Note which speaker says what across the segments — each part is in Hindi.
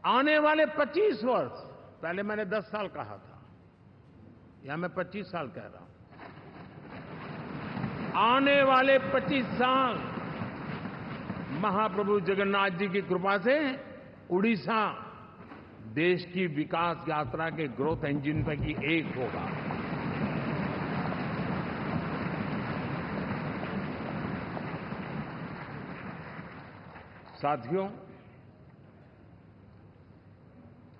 Speaker 1: आने वाले 25 वर्ष, पहले मैंने 10 साल कहा था, यहां मैं 25 साल कह रहा हूं। आने वाले 25 साल महाप्रभु जगन्नाथ जी की कृपा से उड़ीसा देश की विकास यात्रा के ग्रोथ इंजन पैकी एक होगा। साथियों,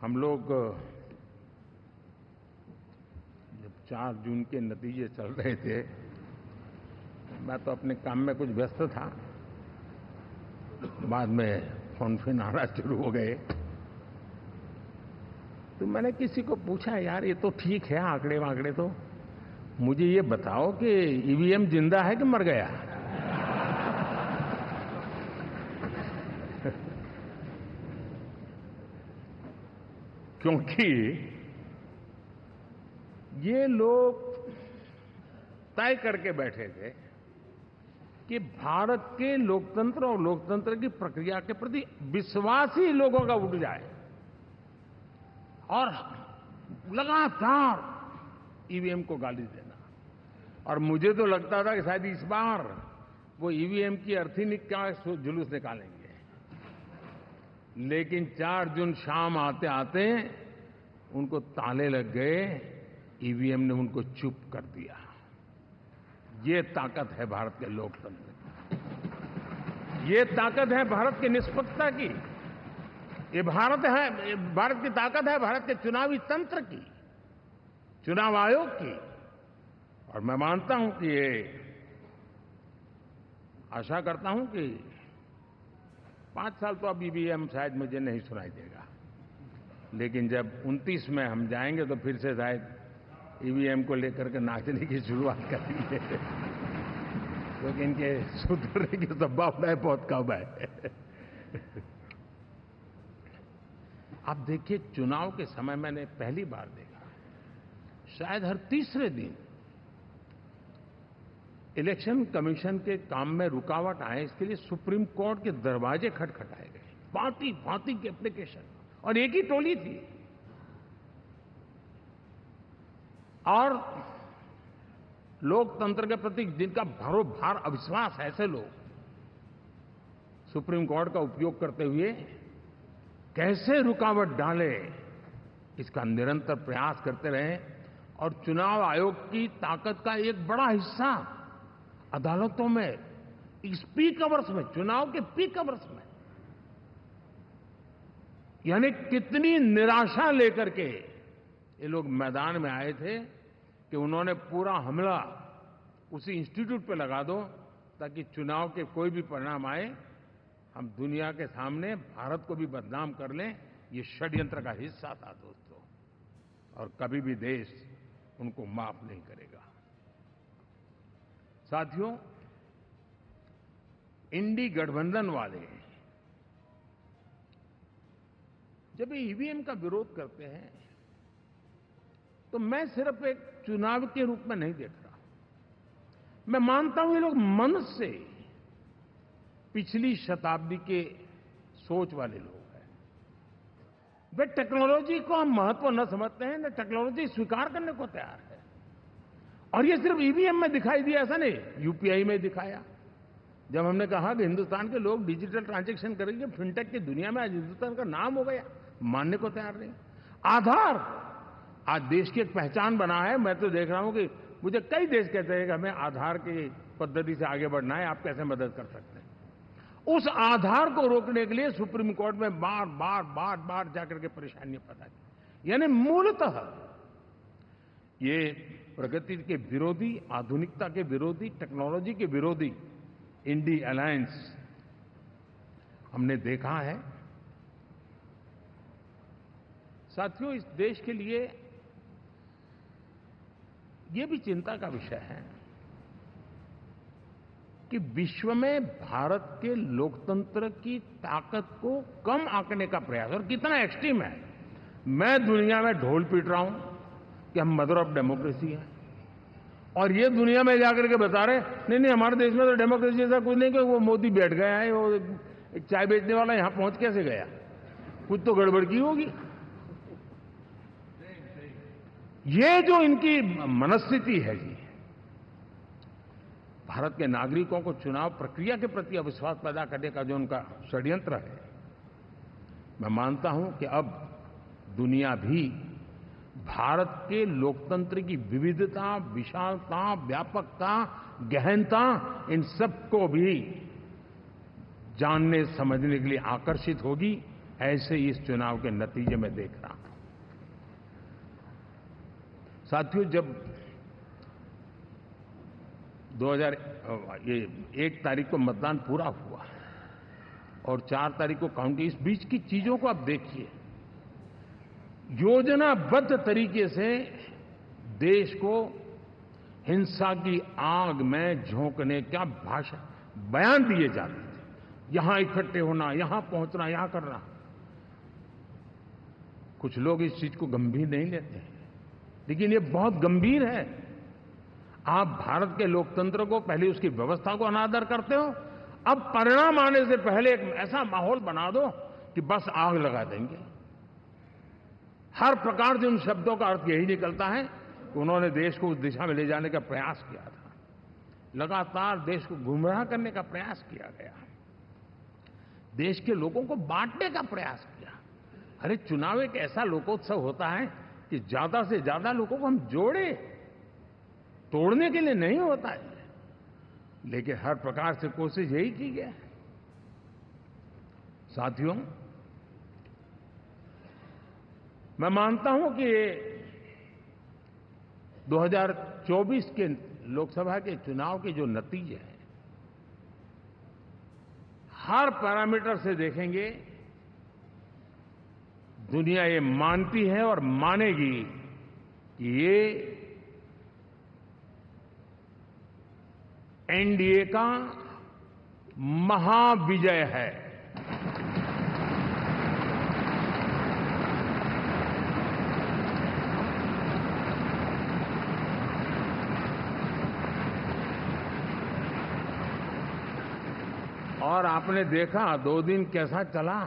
Speaker 1: हम लोग जब 4 जून के नतीजे चल रहे थे, मैं तो अपने काम में कुछ व्यस्त था। बाद में फोन आना शुरू हो गए, तो मैंने किसी को पूछा, यार ये तो ठीक है आंकड़े वांकड़े, तो मुझे ये बताओ कि ईवीएम जिंदा है कि मर गया? क्योंकि ये लोग तय करके बैठे थे कि भारत के लोकतंत्र और लोकतंत्र की प्रक्रिया के प्रति विश्वास ही लोगों का उठ जाए, और लगातार ईवीएम को गाली देना। और मुझे तो लगता था कि शायद इस बार वो ईवीएम की अर्थी का जुलूस निकालेंगे, लेकिन 4 जून शाम आते आते उनको ताले लग गए, ईवीएम ने उनको चुप कर दिया। ये ताकत है भारत के लोकतंत्र की, ये ताकत है भारत की निष्पक्षता की, ये भारत की ताकत है भारत के चुनावी तंत्र की, चुनाव आयोग की। और मैं मानता हूं कि ये आशा करता हूं कि 5 साल तो अब ईवीएम शायद मुझे नहीं सुनाई देगा, लेकिन जब 29 में हम जाएंगे तो फिर से शायद ईवीएम को लेकर के नाचने की शुरुआत करेंगे, क्योंकि इनके सुधरने की संभावना बहुत कम है। आप देखिए, चुनाव के समय मैंने पहली बार देखा, शायद हर तीसरे दिन इलेक्शन कमीशन के काम में रुकावट आए, इसके लिए सुप्रीम कोर्ट के दरवाजे खटखटाए गए, भांति भांति की एप्लीकेशन, और एक ही टोली थी। और लोकतंत्र के प्रति जिनका भरोभार अविश्वास है, ऐसे लोग सुप्रीम कोर्ट का उपयोग करते हुए कैसे रुकावट डाले, इसका निरंतर प्रयास करते रहे। और चुनाव आयोग की ताकत का एक बड़ा हिस्सा अदालतों में, इस पीक आवर्स में, चुनाव के पीक आवर्स में, यानी कितनी निराशा लेकर के ये लोग मैदान में आए थे कि उन्होंने पूरा हमला उसी इंस्टीट्यूट पे लगा दो, ताकि चुनाव के कोई भी परिणाम आए, हम दुनिया के सामने भारत को भी बदनाम कर लें। ये षड्यंत्र का हिस्सा था दोस्तों, और कभी भी देश उनको माफ नहीं करेगा। साथियों, इंडी गठबंधन वाले जब ईवीएम का विरोध करते हैं, तो मैं सिर्फ एक चुनाव के रूप में नहीं देख रहा। मैं मानता हूं ये लोग मन से पिछली शताब्दी के सोच वाले लोग हैं। वे टेक्नोलॉजी को हम महत्व न समझते हैं, न टेक्नोलॉजी स्वीकार करने को तैयार है। और ये सिर्फ ईवीएम में दिखाई दिया, ऐसा नहीं, यूपीआई में दिखाया। जब हमने कहा कि हिंदुस्तान के लोग डिजिटल ट्रांजैक्शन करेंगे, फिनटेक की दुनिया में आज हिंदुस्तान का नाम हो गया, मानने को तैयार नहीं। आधार आज देश की एक पहचान बना है। मैं तो देख रहा हूं कि मुझे कई देश कहते हैं कि हमें आधार की पद्धति से आगे बढ़ना है, आप कैसे मदद कर सकते हैं। उस आधार को रोकने के लिए सुप्रीम कोर्ट में बार बार जाकर के परेशानियां पैदा की। यानी मूलतः ये प्रगति के विरोधी, आधुनिकता के विरोधी, टेक्नोलॉजी के विरोधी इंडी अलायंस हमने देखा है। साथियों, इस देश के लिए ये भी चिंता का विषय है कि विश्व में भारत के लोकतंत्र की ताकत को कम आंकने का प्रयास, और कितना एक्सट्रीम है। मैं दुनिया में ढोल पीट रहा हूं कि हम मदर ऑफ डेमोक्रेसी है, और ये दुनिया में जाकर के बता रहे नहीं हमारे देश में तो डेमोक्रेसी ऐसा कुछ नहीं, कि वो मोदी बैठ गया है, वो एक चाय बेचने वाला यहां पहुंच कैसे गया। कुछ तो गड़बड़ की होगी। ये जो इनकी मनस्थिति है जी, भारत के नागरिकों को चुनाव प्रक्रिया के प्रति अविश्वास पैदा करने का जो उनका षड्यंत्र है, मैं मानता हूं कि अब दुनिया भी भारत के लोकतंत्र की विविधता, विशालता, व्यापकता, गहनता, इन सबको भी जानने समझने के लिए आकर्षित होगी। ऐसे ही इस चुनाव के नतीजे में देख रहा हूं। साथियों, जब 1 तारीख को मतदान पूरा हुआ और 4 तारीख को काउंटिंग, इस बीच की चीजों को आप देखिए। योजनाबद्ध तरीके से देश को हिंसा की आग में झोंकने का बयान दिए जाते थे। यहां इकट्ठे होना, यहां पहुंचना, यहां करना। कुछ लोग इस चीज को गंभीर नहीं लेते, लेकिन ये बहुत गंभीर है। आप भारत के लोकतंत्र को, पहले उसकी व्यवस्था को अनादर करते हो, अब परिणाम आने से पहले एक ऐसा माहौल बना दो कि बस आग लगा देंगे। हर प्रकार से उन शब्दों का अर्थ यही निकलता है कि उन्होंने देश को उस दिशा में ले जाने का प्रयास किया था। लगातार देश को गुमराह करने का प्रयास किया गया, देश के लोगों को बांटने का प्रयास किया। अरे, चुनाव एक ऐसा लोकोत्सव होता है कि ज्यादा से ज्यादा लोगों को हम जोड़े, तोड़ने के लिए नहीं होता है। लेकिन हर प्रकार से कोशिश यही की गई। साथियों, मैं मानता हूं कि 2024 के लोकसभा के चुनाव के जो नतीजे हैं, हर पैरामीटर से देखेंगे, दुनिया ये मानती है और मानेगी कि ये एनडीए का महाविजय है। और आपने देखा 2 दिन कैसा चला,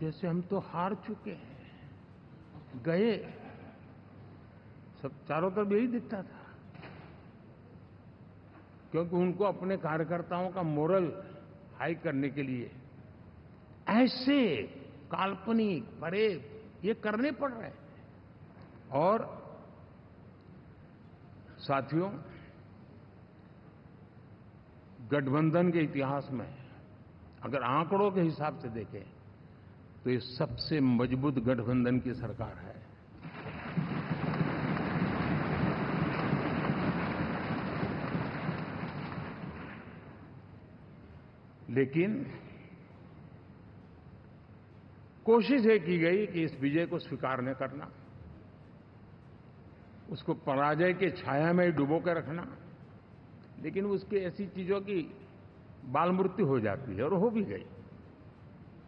Speaker 1: जैसे हम तो हार चुके हैं, गए। सब चारों तरफ यही दिखता था, क्योंकि उनको अपने कार्यकर्ताओं का मोरल हाई करने के लिए ऐसे काल्पनिक परेड ये करने पड़ रहे हैं। और साथियों, गठबंधन के इतिहास में अगर आंकड़ों के हिसाब से देखें तो ये सबसे मजबूत गठबंधन की सरकार है। लेकिन कोशिश ये की गई कि इस विजय को स्वीकार न करना, उसको पराजय के छाया में ही डुबो के रखना। लेकिन उसकी ऐसी चीजों की बाल मृत्यु हो जाती है, और हो भी गई।